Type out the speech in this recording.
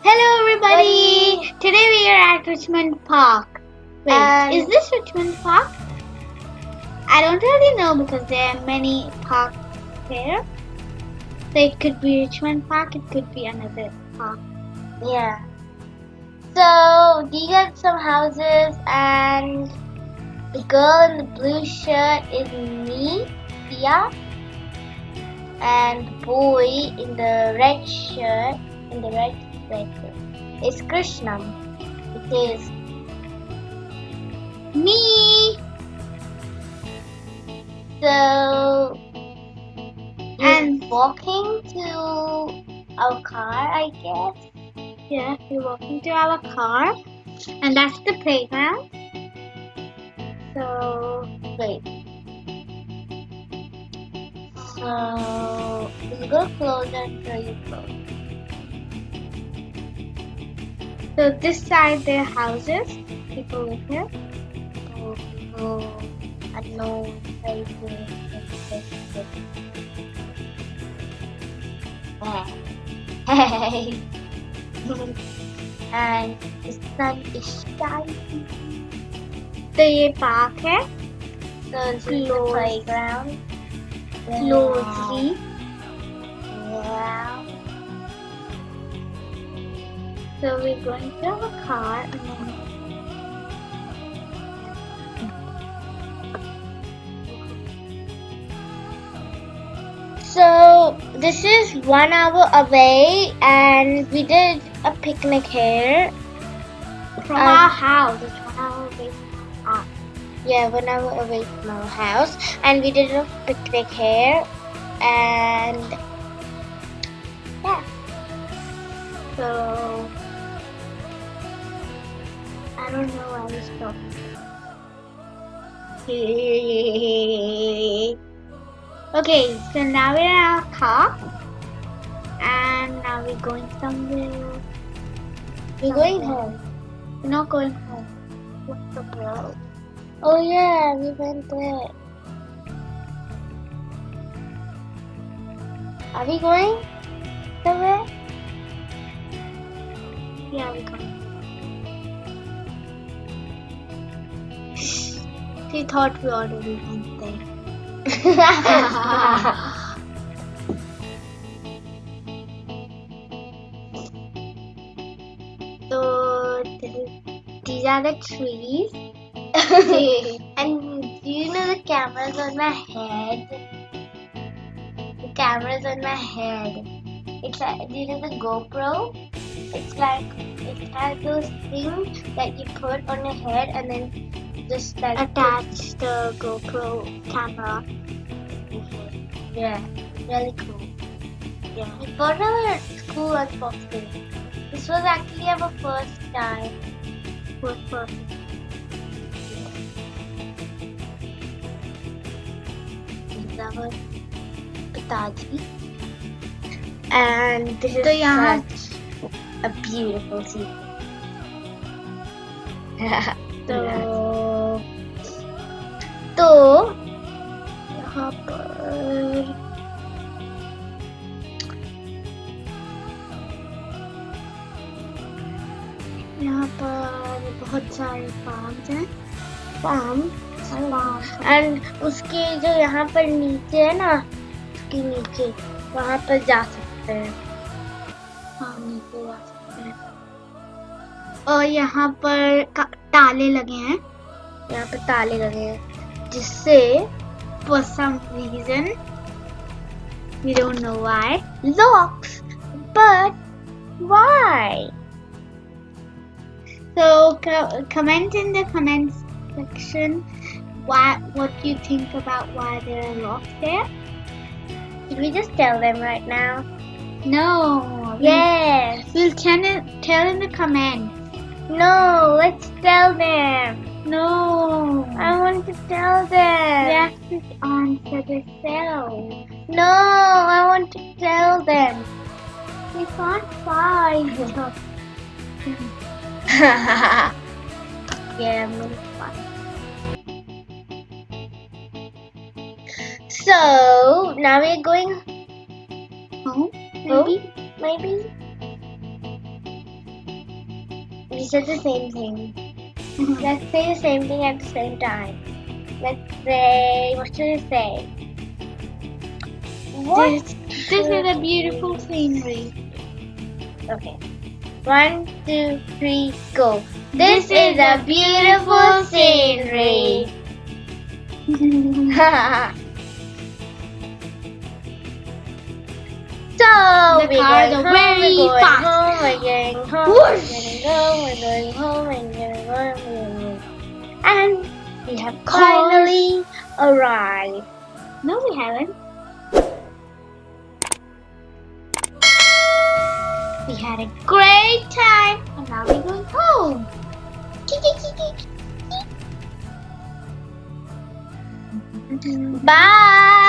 Hello everybody! Today we are at Richmond Park. Wait, is this Richmond Park? I don't really know because there are many parks here. So it could be Richmond Park, it could be another park. Yeah. So these are some houses, and the girl in the blue shirt is me, Siya, and the boy in the red shirt, in the red sweater, is Krishnum. It is Me! so And walking to our car, I guess. yeah, we're walking to our car. And that's the playground. So Wait. So we'll go closer until you close. so this side there are houses. People live here. Oh, I know very good. Hey. And the sun is shining. तो ये park है. So this is the playground. Closely. Wow. So we're going to have a car and then So this is 1 hour away, and we did a picnic here. from our house. It's 1 hour away from our house. Yeah, 1 hour away from our house, and we did a picnic here, and yeah. So I don't know why we stopped. Okay, so now we're in our car and now we're going somewhere. We're going home. We're not going home. What's the road? Oh yeah, we went there. Are we going somewhere? Yeah, we're going. She thought we already went there. So these are the trees. And do you know the camera's on my head? The camera's on my head. It's like, do you know the GoPro? It's like, it has those things that you put on your head and then just like Attach the GoPro camera. Yeah, really cool. Yeah. We got our school unboxing. This was actually our first time. Good for This is our Pitaji. And this So is यहाँ such a beautiful scene. तो यहाँ पर बहुत सारे farms हैं. And उसके जो यहाँ पर नीचे है ना, उसके नीचे वहाँ पर जा सकते हैं. हाँ, नीचे जा सकते हैं. और यहाँ पर ताले लगे हैं. यहाँ पे ताले लगे हैं जिससे For some reason, we don't know why. locks. But why? So comment in the comments section what you think about why there are locks there. Should we just tell them right now? No. Yes. We'll tell in the comments. No, let's tell them. No. I want to tell them. We have to answer themselves. No, I want to tell them. We can't find. Yeah, I'm gonna find. So now we're going Home? home, maybe. You said the same thing. Let's say the same thing at the same time. Let's say, what should I say? This is a beautiful scenery. Okay. 1, 2, 3, go. This is a beautiful scenery. So The cars are very fast. We're going home. We're going home. And we have finally arrived. No, we haven't. We had a great time, and now we're going home. Bye.